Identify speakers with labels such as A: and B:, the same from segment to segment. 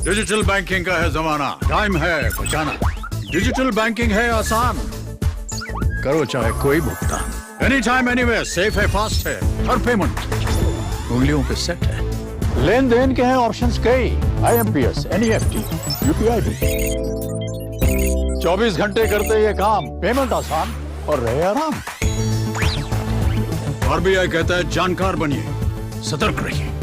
A: Digital banking का है जमाना, टाइम है बचाना। डिजिटल बैंकिंग है आसान, करो चाहे कोई भुगतान, एनी टाइम एनीवेयर, सेफ है, फास्ट है, हर पेमेंट उंगलियों पे सेट है। लेन देन के हैं ऑप्शंस कई, IMPS, NEFT, UPI भी। 24 घंटे करते ये काम, पेमेंट आसान और रहे आराम। RBI कहता है जानकार बनिए, सतर्क रहिए।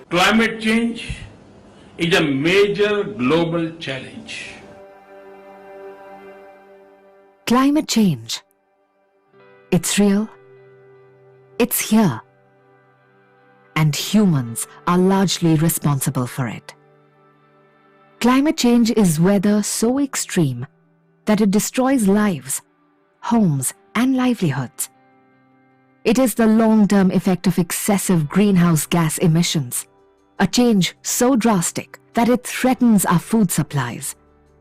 B: Climate change is a major global challenge.
C: Climate change. It's real. It's here. And humans are largely responsible for it. Climate change is weather so extreme that it destroys lives, homes, and livelihoods. It is the long-term effect of excessive greenhouse gas emissions, a change so drastic that it threatens our food supplies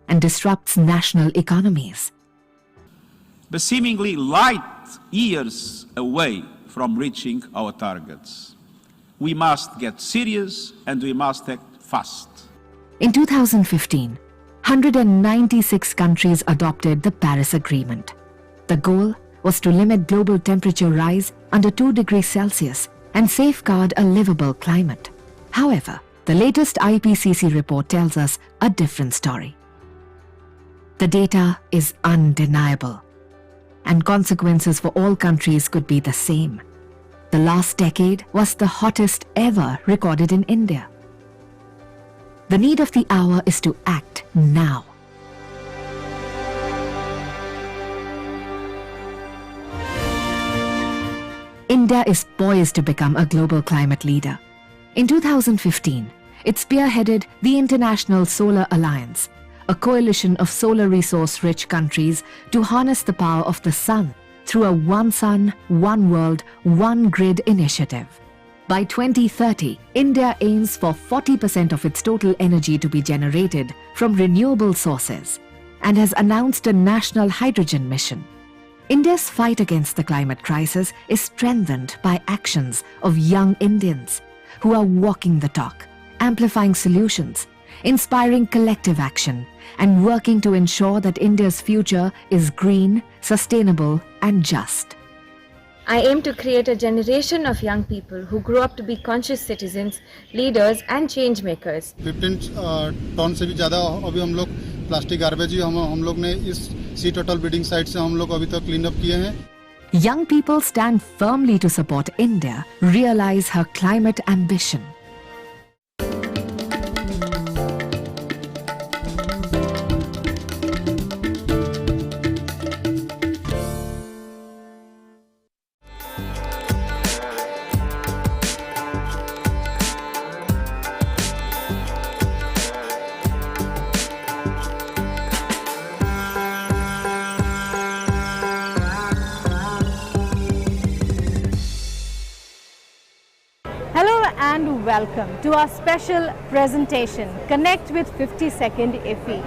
C: and disrupts national economies.
D: But seemingly light years away from reaching our targets. We must get serious and we must act fast.
C: In 2015, 196 countries adopted the Paris Agreement. The goal was to limit global temperature rise under 2 degrees Celsius and safeguard a livable climate. However, the latest IPCC report tells us a different story. The data is undeniable, and consequences for all countries could be the same. The last decade was the hottest ever recorded in India. The need of the hour is to act now. India is poised to become a global climate leader. In 2015, it spearheaded the International Solar Alliance, a coalition of solar resource-rich countries to harness the power of the sun through a One Sun, One World, One Grid initiative. By 2030, India aims for 40% of its total energy to be generated from renewable sources and has announced a national hydrogen mission. India's fight against the climate crisis is strengthened by actions of young Indians who are walking the talk, amplifying solutions, inspiring collective action, and working to ensure that India's future is green, sustainable, and just.
E: I aim to create a generation of young people who grow up to be conscious citizens, leaders, and change makers.
F: 15 ton से भी ज़्यादा अभी हम लोग plastic garbage ही हम लोग ने इस सी टोटल बिल्डिंग साइट से हम लोग अभी तक क्लीन अप किए हैं.
C: Young people stand firmly to support India realize her climate ambition.
G: Hello and welcome to our special presentation, Connect with 50 Second IFFI,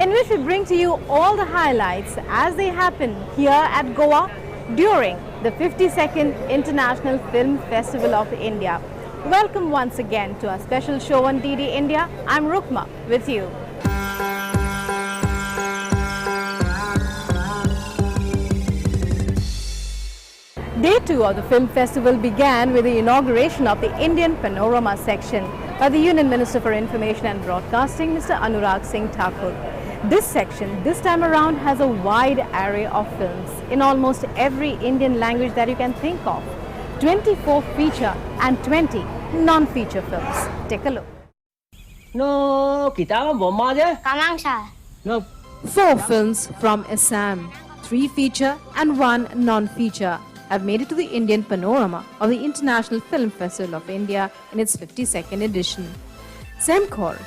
G: in which we bring to you all the highlights as they happen here at Goa during the 52nd International Film Festival of India. Welcome once again to our special show on DD India. I'm Rukma with you. Day 2 of the film festival began with the inauguration of the Indian Panorama section. by the Union Minister for Information and Broadcasting, Mr. Anurag Singh Thakur. This section, this time around, has a wide array of films in almost every Indian language that you can think of. 24 feature and 20 non-feature films. Take a look.
H: No, kita bomba aja.
I: Kamangsa.
H: No,
G: 4 films from Assam, 3 feature and 1 non-feature, have made it to the Indian panorama of the International Film Festival of India in its 52nd edition. Semkor,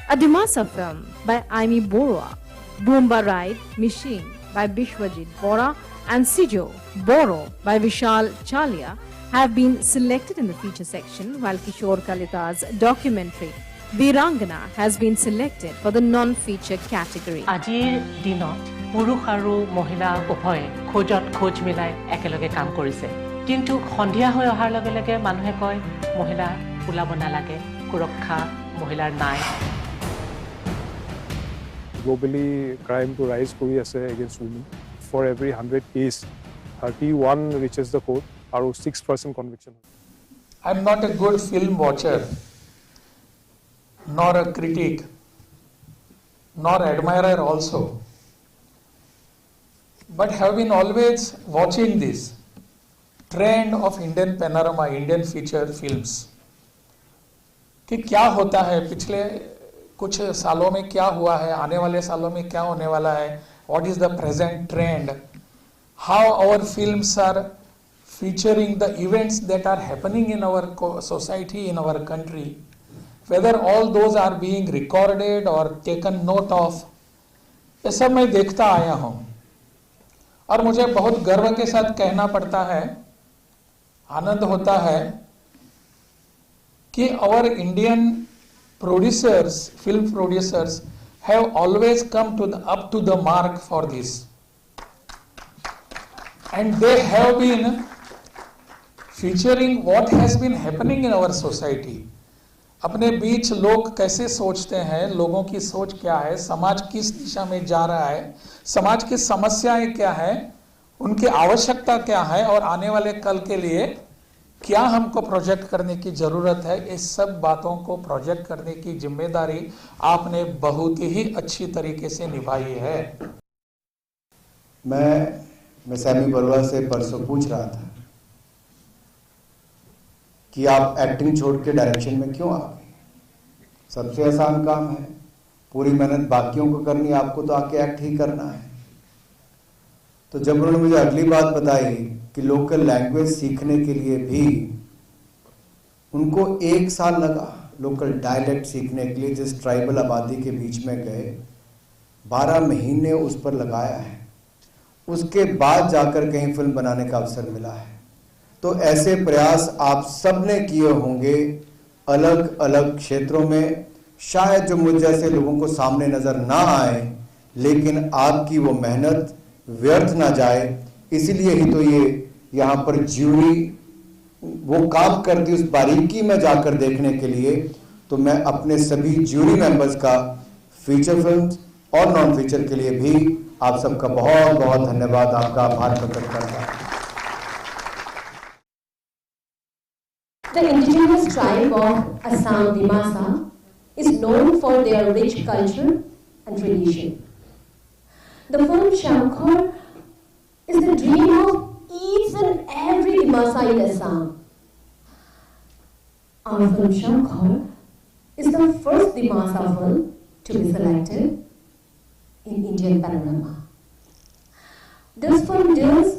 G: a Dimasa film by Aimi Borua, Boomba Ride Machine by Bishwajit Bora, and Sijo Boro by Vishal Chalia have been selected in the feature section, while Kishore Kalita's documentary Virangana has been selected for the non-feature category.
J: আজিৰ দিনত পুৰুষ আৰু মহিলা উভয়ে খোজত খোজ মিলাই একেলগে কাম কৰিছে, কিন্তু সন্ধিয়া হৈ অহাৰ লগে লগে মানুহে কয় মহিলা ওলাব নালাগে, সুৰক্ষা মহিলাৰ নাই।
K: Globally, crime to rise কৰি আছে against women. For every 100 case, 31 reaches the court, আৰু 6% conviction.
L: I'm not a good film watcher, nor a critic, nor admirer also, but have been always watching this trend of Indian panorama, Indian feature films, कि क्या होता है पिछले कुछ सालों में, क्या हुआ है, आने वाले सालों में क्या होने वाला है, what is the present trend, how our films are featuring the events that are happening in our society, in our country, whether all those are being recorded or taken note of. ये सब मैं देखता आया हूँ और मुझे बहुत गर्व के साथ कहना पड़ता है, आनंद होता है कि our Indian producers, film producers have always come up to the mark for this, and they have been featuring what has been happening in our society. अपने बीच लोग कैसे सोचते हैं, लोगों की सोच क्या है, समाज किस दिशा में जा रहा है, समाज की समस्याएं क्या है, उनकी आवश्यकता क्या है और आने वाले कल के लिए क्या हमको प्रोजेक्ट करने की जरूरत है, इस सब बातों को प्रोजेक्ट करने की जिम्मेदारी आपने बहुत ही अच्छी तरीके से निभाई है।
M: मैं सैमी बरुआ से परसों पूछ रहा था कि आप एक्टिंग छोड़ के डायरेक्शन में क्यों आ गए? सबसे आसान काम है, पूरी मेहनत बाकियों को करनी, आपको तो आके एक्ट ही करना है। तो जब उन्होंने मुझे अगली बात बताई कि लोकल लैंग्वेज सीखने के लिए भी उनको 1 साल लगा, लोकल डायलेक्ट सीखने के लिए, जिस ट्राइबल आबादी के बीच में गए, 12 महीने उस पर लगाया है, उसके बाद जाकर कहीं फिल्म बनाने का अवसर मिला है। तो ऐसे प्रयास आप सब ने किए होंगे अलग अलग क्षेत्रों में, शायद जो मुझ जैसे लोगों को सामने नजर ना आए, लेकिन आपकी वो मेहनत व्यर्थ ना जाए, इसीलिए ही तो ये यहाँ पर ज्यूरी वो काम करती, उस बारीकी में जाकर देखने के लिए। तो मैं अपने सभी ज्यूरी मेंबर्स का फीचर फिल्म्स और नॉन फीचर के लिए भी आप सबका बहुत बहुत धन्यवाद, आपका आभार प्रकट करता हूं।
I: The indigenous tribe of Assam Dimasa is known for their rich culture and tradition. The film Shamkhor is the dream of each and every Dimasa in Assam. Our film Shamkhor is the first Dimasa film to be selected in Indian panorama. This film deals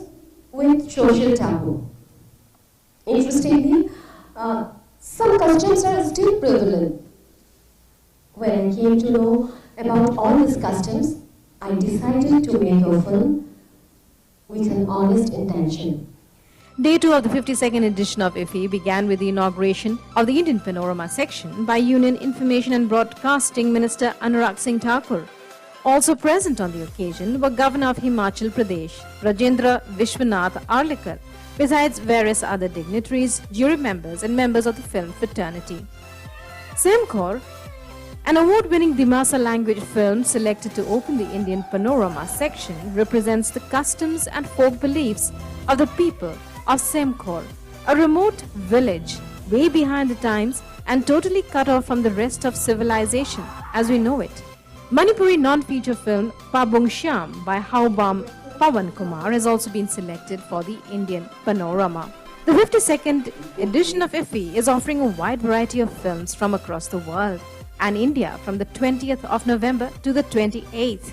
I: with social taboo. Interestingly, some customs are still prevalent. When I came to know about all these customs, I decided to make a film with an honest intention.
G: Day 2 of the 52nd edition of IFFI began with the inauguration of the Indian Panorama section by Union Information and Broadcasting Minister Anurag Singh Thakur. Also present on the occasion were Governor of Himachal Pradesh, Rajendra Vishwanath Arlikar, besides various other dignitaries, jury members and members of the film fraternity. Semkor, an award-winning Dimasa language film selected to open the Indian Panorama section, represents the customs and folk beliefs of the people of Semkor, a remote village way behind the times and totally cut off from the rest of civilization as we know it. Manipuri non-feature film Pabung Shyam by Haobam Pawan Kumar has also been selected for the Indian Panorama. The 52nd edition of IFFI is offering a wide variety of films from across the world and India from the 20th of November to the 28th.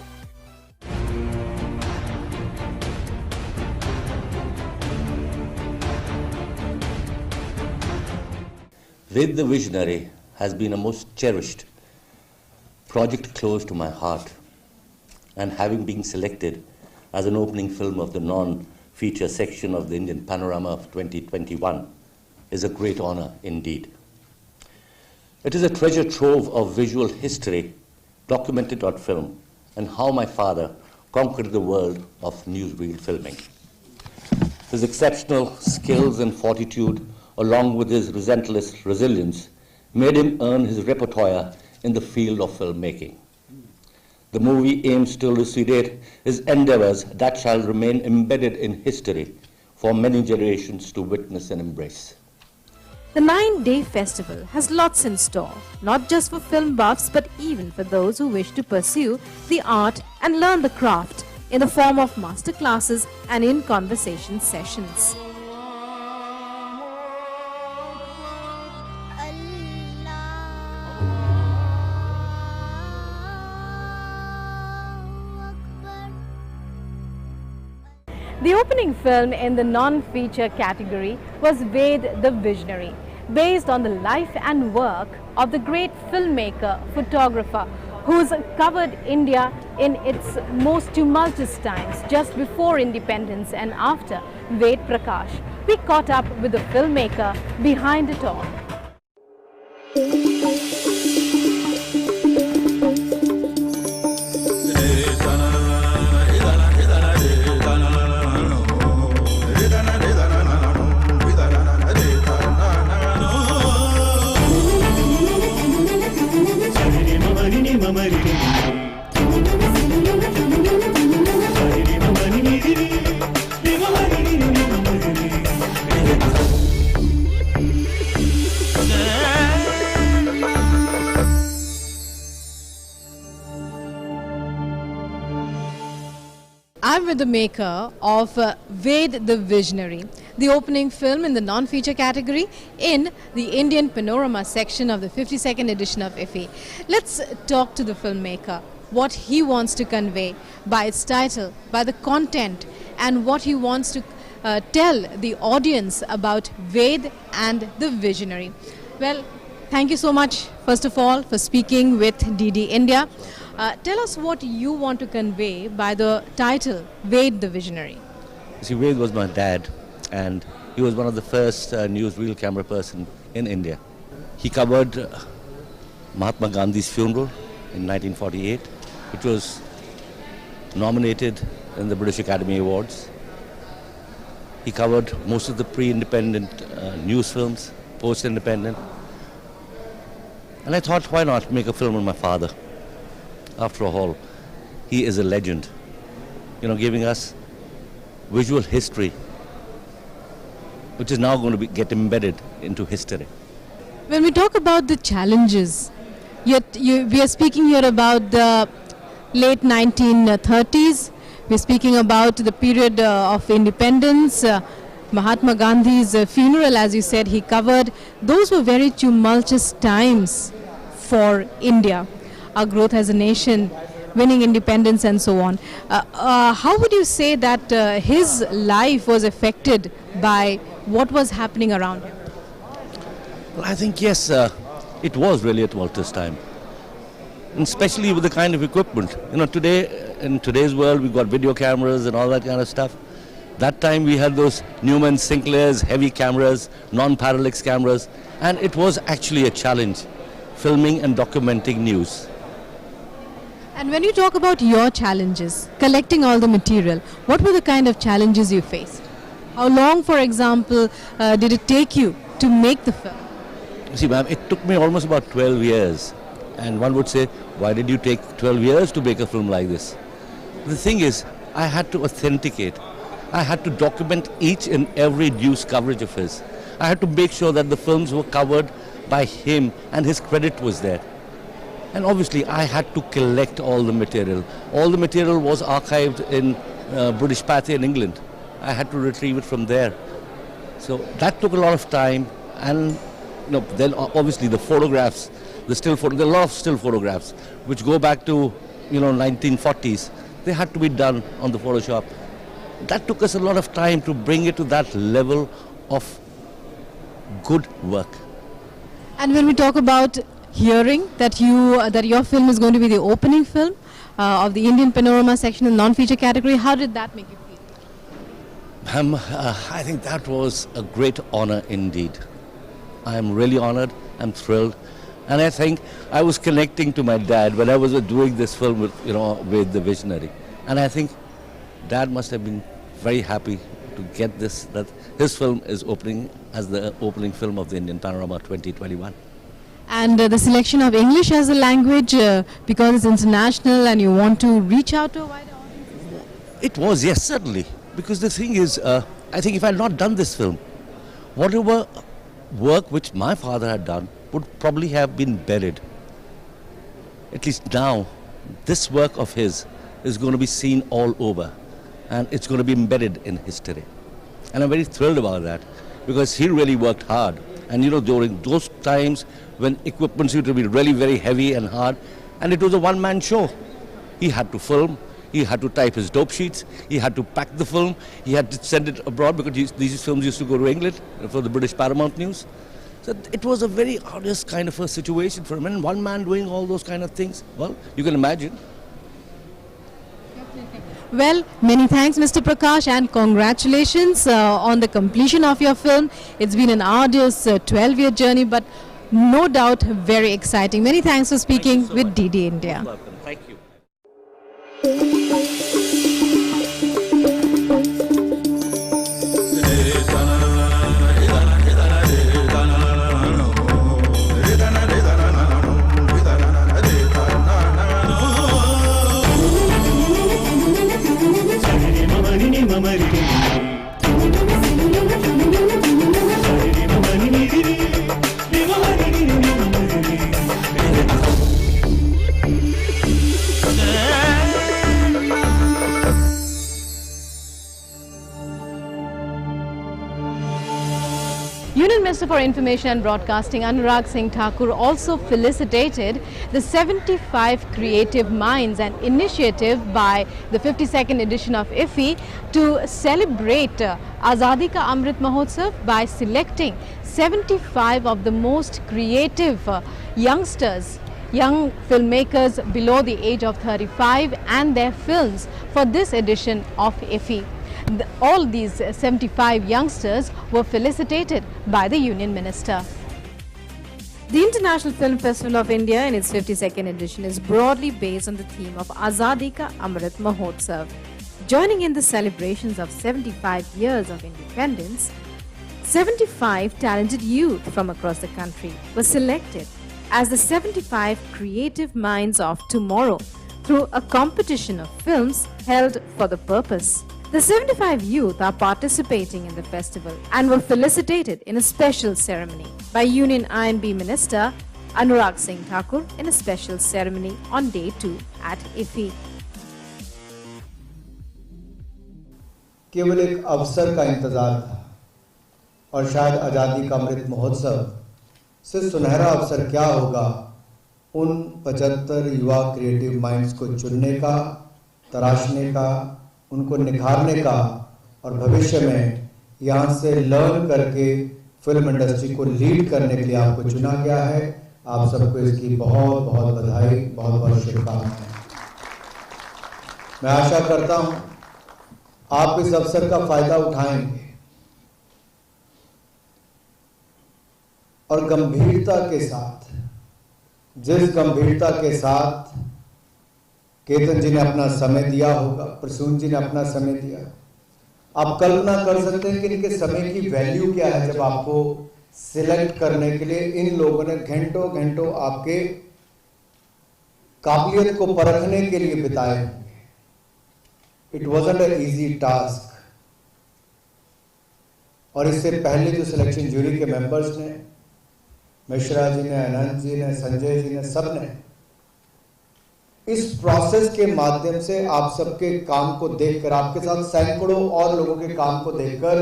N: Ved the Visionary has been a most cherished project close to my heart, and having been selected as an opening film of the non-feature section of the Indian Panorama of 2021 is a great honor indeed. It is a treasure trove of visual history documented on film and how my father conquered the world of newsreel filming. His exceptional skills and fortitude, along with his relentless resilience, made him earn his repertoire in the field of filmmaking. The movie aims to elucidate his endeavors that shall remain embedded in history for many generations to witness and embrace.
G: The 9-day festival has lots in store, not just for film buffs but even for those who wish to pursue the art and learn the craft in the form of masterclasses and in-conversation sessions. The opening film in the non-feature category was Ved the Visionary, based on the life and work of the great filmmaker, photographer, who's covered India in its most tumultuous times, just before independence and after. Ved Prakash. We caught up with the filmmaker behind it all. I'm with the maker of Ved the Visionary, the opening film in the non-feature category in the Indian Panorama section of the 52nd edition of IFFI. Let's talk to the filmmaker, what he wants to convey by its title, by the content, and what he wants to tell the audience about Ved and the Visionary. Well, thank you so much, first of all, for speaking with DD India. Tell us what you want to convey by the title, Ved the Visionary.
N: See, Ved was my dad, and he was one of the first newsreel camera person in India. He covered Mahatma Gandhi's funeral in 1948, which was nominated in the British Academy Awards. He covered most of the pre-independent news films, post-independent. And I thought, why not make a film on my father? After all, he is a legend, giving us visual history, which is now going to get embedded into history.
G: When we talk about the challenges, we are speaking here about the late 1930s. We are speaking about the period of independence. Mahatma Gandhi's funeral, as you said, he covered. Those were very tumultuous times for India. Our growth as a nation, winning independence and so on. How would you say that his life was affected by what was happening around him?
N: Well, I think yes, it was really a tumultuous time. And especially with the kind of equipment. Today, in today's world, we've got video cameras and all that kind of stuff. That time we had those Newman Sinclair's heavy cameras, non-parallax cameras, and it was actually a challenge, filming and documenting news.
G: And when you talk about your challenges, collecting all the material, what were the kind of challenges you faced? How long, for example, did it take you to make the film?
N: See, ma'am, it took me almost about 12 years. And one would say, why did you take 12 years to make a film like this? The thing is, I had to authenticate. I had to document each and every news coverage of his. I had to make sure that the films were covered by him, and his credit was there. And obviously I had to collect all the material. All the material was archived in British Pathé in England. I had to retrieve it from there. So that took a lot of time, and then obviously the photographs, there are a lot of still photographs which go back to 1940s. They had to be done on the Photoshop. That took us a lot of time to bring it to that level of good work.
G: And when we talk about hearing that your film is going to be the opening film of the Indian Panorama section in non-feature category, how did that make you feel?
N: I think that was a great honor indeed. I am really honored, I'm thrilled, and I think I was connecting to my dad when I was doing this film with The Visionary. And I think Dad must have been very happy to get this, that his film is opening as the opening film of the Indian Panorama 2021.
G: And the selection of English as a language, because it's international and you want to reach out to a wider audience?
N: It was, yes, certainly. Because the thing is, I think if I had not done this film, whatever work which my father had done would probably have been buried. At least now, this work of his is going to be seen all over, and it's going to be embedded in history. And I'm very thrilled about that, because he really worked hard. And during those times when equipment used to be really very heavy and hard, and it was a one-man show. He had to film, he had to type his dope sheets, he had to pack the film, he had to send it abroad, because these films used to go to England for the British Paramount News. So it was a very arduous kind of a situation for him, and one man doing all those kind of things. Well, you can imagine.
G: Well, many thanks, Mr. Prakash, and congratulations on the completion of your film. It's been an arduous 12-year journey, but no doubt very exciting. Many thanks for speaking with DD India.
N: You're welcome. Thank you.
G: Union Minister for Information and Broadcasting Anurag Singh Thakur also felicitated the 75 creative minds, an initiative by the 52nd edition of IFFI to celebrate Azadi Ka Amrit Mahotsav by selecting 75 of the most creative youngsters, young filmmakers below the age of 35 and their films for this edition of IFFI. All these 75 youngsters were felicitated by the Union Minister. The International Film Festival of India in its 52nd edition is broadly based on the theme of Azadi Ka Amrit Mahotsav. Joining in the celebrations of 75 years of independence, 75 talented youth from across the country were selected as the 75 creative minds of tomorrow through a competition of films held for the purpose. The 75 youth are participating in the festival and were felicitated in a special ceremony by Union INB Minister Anurag Singh Thakur in a special ceremony on day 2 at IFFI.
M: केवल एक अवसर का इंतजार था और शायद आज़ादी का अमृत महोत्सव से सुनहरा अवसर क्या होगा उन 75 युवा क्रिएटिव माइंड्स को चुनने का, तराशने का, उनको निखारने का और भविष्य में यहाँ से लर्न करके फिल्म इंडस्ट्री को लीड करने के लिए आपको चुना गया है। आप सबको इसकी बहुत बहुत बधाई, बहुत बहुत शुभकामनाएं। मैं आशा करता हूँ आप इस अवसर का फायदा उठाएंगे और गंभीरता के साथ, जिस गंभीरता के साथ केतन जी ने अपना समय दिया होगा, प्रसून जी ने अपना समय दिया, आप कल्पना कर सकते हैं कि इनके समय की वैल्यू क्या है जब आपको सिलेक्ट करने के लिए इन लोगों ने घंटों घंटों आपके काबिलियत को परखने के लिए बिताए होंगे। It wasn't an easy task. और इससे पहले जो सिलेक्शन जूरी के मेंबर्स ने मिश्रा जी ने, अनंत जी ने, संजय जी ने, सब ने इस प्रोसेस के माध्यम से आप सबके काम को देखकर, आपके साथ सैकड़ों और लोगों के काम को देखकर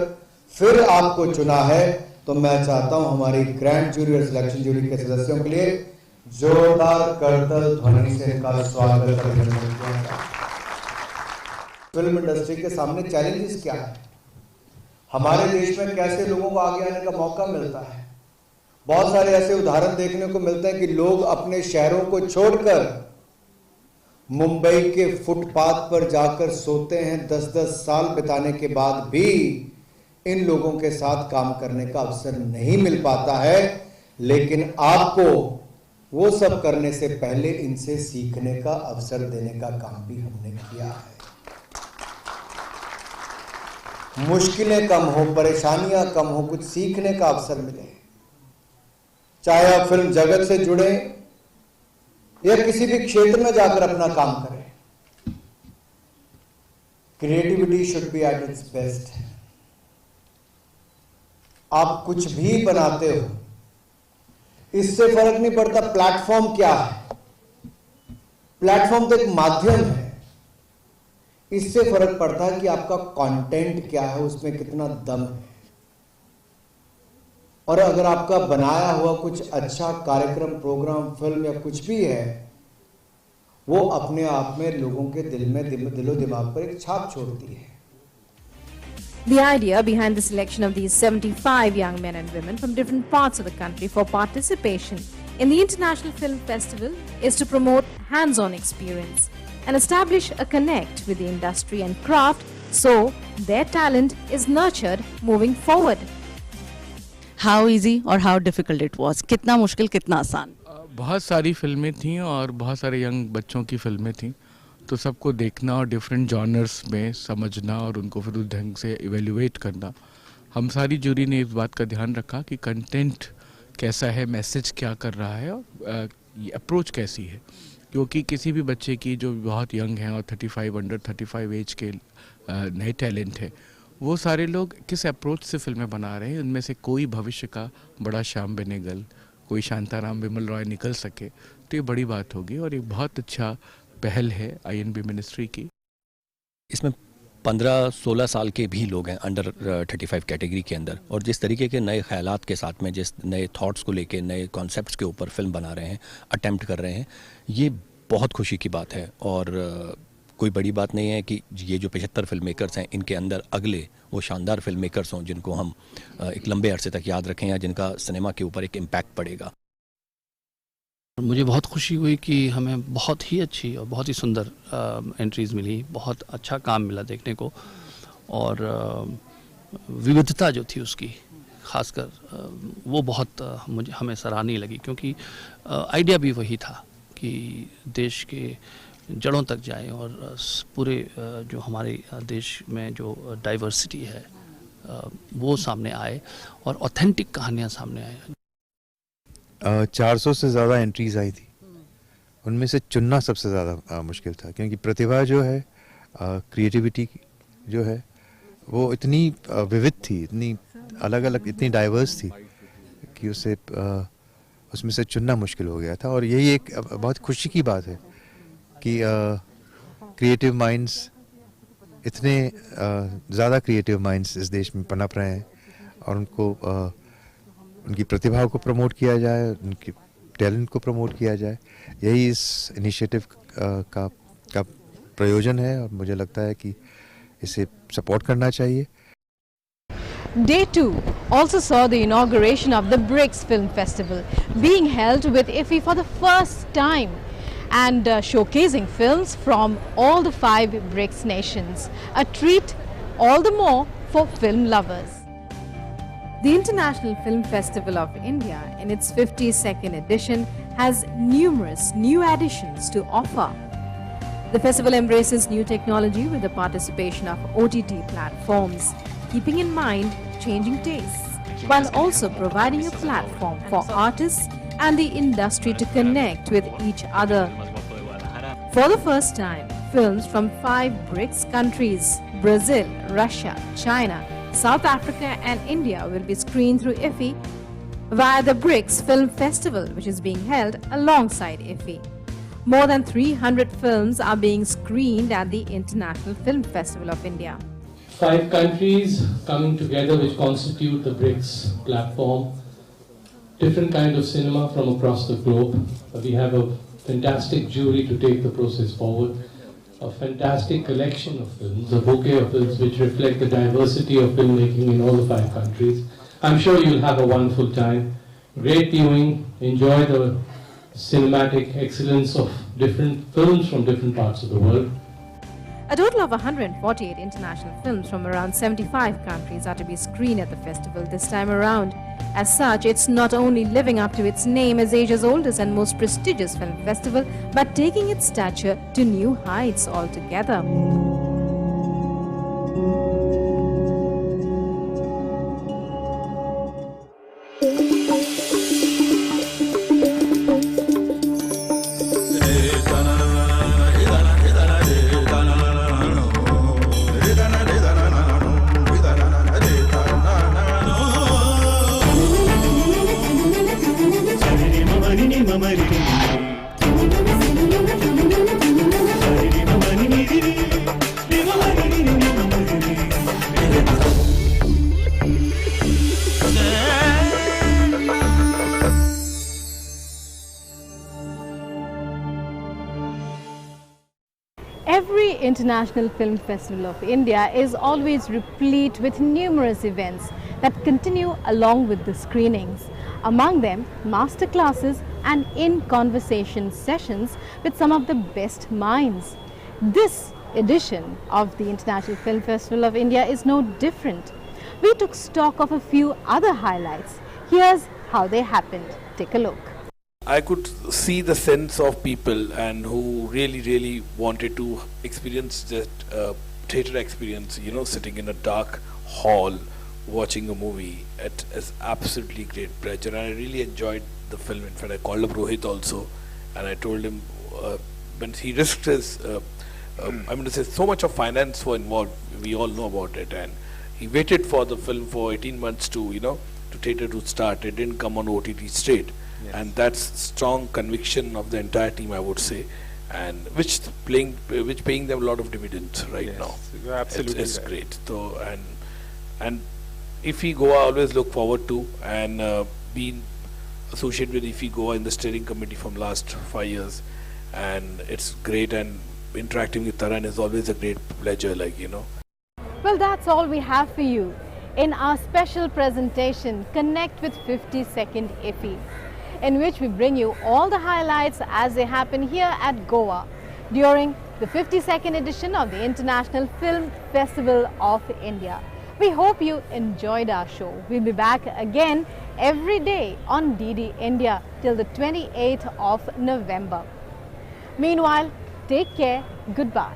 M: फिर आपको चुना है। तो मैं चाहता हूं हमारी ग्रैंड जूरी और सिलेक्शन जूरी के सदस्यों के लिए जोरदार करतल ध्वनि से इनका स्वागत करें। फिल्म इंडस्ट्री के सामने चैलेंजेस क्या है, हमारे देश में कैसे लोगों को आगे आने का मौका मिलता है। बहुत सारे ऐसे उदाहरण देखने को मिलते हैं कि लोग अपने शहरों को छोड़कर मुंबई के फुटपाथ पर जाकर सोते हैं। 10-10 साल बिताने के बाद भी इन लोगों के साथ काम करने का अवसर नहीं मिल पाता है, लेकिन आपको वो सब करने से पहले इनसे सीखने का अवसर देने का काम भी हमने किया है। मुश्किलें कम हो, परेशानियां कम हो, कुछ सीखने का अवसर मिले। चाहे आप फिल्म जगत से जुड़े या किसी भी क्षेत्र में जाकर अपना काम करें, creativity should be at its best. आप कुछ भी बनाते हो, इससे फर्क नहीं पड़ता प्लेटफॉर्म क्या है, प्लेटफॉर्म तो एक माध्यम है। इससे फर्क पड़ता है कि आपका कंटेंट क्या है, उसमें कितना दम है। और अगर आपका बनाया हुआ कुछ अच्छा कार्यक्रम, प्रोग्राम, फिल्म या कुछ भी है, वो अपने आप में लोगों के दिलो दिमाग पर एक छाप छोड़ती है।
G: The idea behind the selection of these 75 young men and women from different parts of the country for participation in the International Film Festival is to promote hands-on experience and establish a connect with the industry and craft so their talent is nurtured moving forward.
O: How easy or how difficult it was? कितना मुश्किल, कितना आसान?
P: बहुत सारी फिल्में थीं और बहुत सारे यंग बच्चों की फिल्में थीं, तो सबको देखना और डिफरेंट जॉनर्स में समझना और उनको फिर उस ढंग से इवेल्युएट करना। हम सारी जूरी ने इस बात का ध्यान रखा कि कंटेंट कैसा है, मैसेज क्या कर रहा है और ये अप्रोच कैसी है, क्योंकि किसी भी बच्चे की जो बहुत यंग हैं और 35 अंडर 35 एज के नए टैलेंट है, वो सारे लोग किस अप्रोच से फिल्में बना रहे हैं। उनमें से कोई भविष्य का बड़ा श्याम बेनेगल, कोई शांताराम बिमल रॉय निकल सके तो ये बड़ी बात होगी और एक बहुत अच्छा पहल है INB मिनिस्ट्री की।
Q: इसमें 15-16 साल के भी लोग हैं अंडर 35 कैटेगरी के अंदर, और जिस तरीके के नए ख्यालात के साथ में, जिस नए थॉट्स को लेके, नए कॉन्सेप्ट्स के ऊपर फिल्म बना रहे हैं, अटेम्प्ट कर रहे हैं, ये बहुत खुशी की बात है। और कोई बड़ी बात नहीं है कि ये जो 75 फिल्म मेकर्स हैं, इनके अंदर अगले वो शानदार फिल्म मेकर्स हों जिनको हम एक लंबे अरसे तक याद रखें या जिनका सिनेमा के ऊपर एक इम्पैक्ट पड़ेगा।
R: मुझे बहुत खुशी हुई कि हमें बहुत ही अच्छी और बहुत ही सुंदर एंट्रीज़ मिली, बहुत अच्छा काम मिला देखने को, और विविधता जो थी उसकी खासकर वो बहुत हमें सराहनीय लगी, क्योंकि आइडिया भी वही था कि देश के जड़ों तक जाए और पूरे जो हमारे देश में जो डाइवर्सिटी है वो सामने आए और ऑथेंटिक कहानियाँ सामने आए।
S: 400 से ज़्यादा एंट्रीज आई थी, उनमें से चुनना सबसे ज़्यादा मुश्किल था, क्योंकि प्रतिभा जो है, क्रिएटिविटी जो है, वो इतनी विविध थी, इतनी अलग अलग, इतनी डाइवर्स थी कि उसमें से चुनना मुश्किल हो गया था। और यही एक बहुत खुशी की बात है कि क्रिएटिव माइंड्स, इतने ज़्यादा क्रिएटिव माइंड्स इस देश में पनप रहे हैं और उनको उनकी प्रतिभा को प्रमोट किया जाए, उनकी टैलेंट को प्रमोट किया जाए, यही इस इनिशिएटिव का प्रयोजन है और मुझे लगता है कि इसे सपोर्ट करना चाहिए।
G: Day 2 also saw the inauguration of the BRICS Film Festival being held with IFFI for the first time and showcasing films from all the 5 BRICS nations, a treat all the more for film lovers. The International Film Festival of India, in its 52nd edition, has numerous new additions to offer. The festival embraces new technology with the participation of OTT platforms, keeping in mind changing tastes, while also providing a platform for artists and the industry to connect with each other. For the first time, films from 5 BRICS countries, Brazil, Russia, China, South Africa and India will be screened through IFFI via the BRICS Film Festival, which is being held alongside IFFI. More than 300 films are being screened at the International Film Festival of India.
T: 5 countries coming together which constitute the BRICS platform. Different kind of cinema from across the globe. We have a fantastic jury to take the process forward. A fantastic collection of films, a bouquet of films which reflect the diversity of filmmaking in all the 5 countries. I'm sure you'll have a wonderful time. Great viewing, enjoy the cinematic excellence of different films from different parts of the world.
G: A total of 148 international films from around 75 countries are to be screened at the festival this time around. As such, it's not only living up to its name as Asia's oldest and most prestigious film festival, but taking its stature to new heights altogether. Every International Film Festival of India is always replete with numerous events that continue along with the screenings. Among them, masterclasses and in-conversation sessions with some of the best minds. This edition of the International Film Festival of India is no different. We took stock of a few other highlights. Here's how they happened. Take a look.
U: I could see the sense of people and who really wanted to experience that theatre experience, you know, sitting in a dark hall watching a movie. It is absolutely great pleasure, and I really enjoyed the film. In fact, I called up Rohit also, and I told him when he risked his I'm going to say so much of finance were involved, we all know about it, and he waited for the film for 18 months to, you know, to theatre to start. It didn't come on OTT straight. Yes. And that's strong conviction of the entire team, I would say, and which paying them a lot of dividends right now.
K: You're absolutely
U: it's
K: right.
U: Great. So and IFFI Goa I always look forward to, and being associated with IFFI Goa in the steering committee from last 5 years, and it's great, and interacting with Taran is always a great pleasure, like, you know.
G: Well, that's all we have for you in our special presentation, Connect with 52nd IFFI, in which we bring you all the highlights as they happen here at Goa during the 52nd edition of the International Film Festival of India. We hope you enjoyed our show. We'll be back again every day on DD India till the 28th of November. Meanwhile, take care. Goodbye.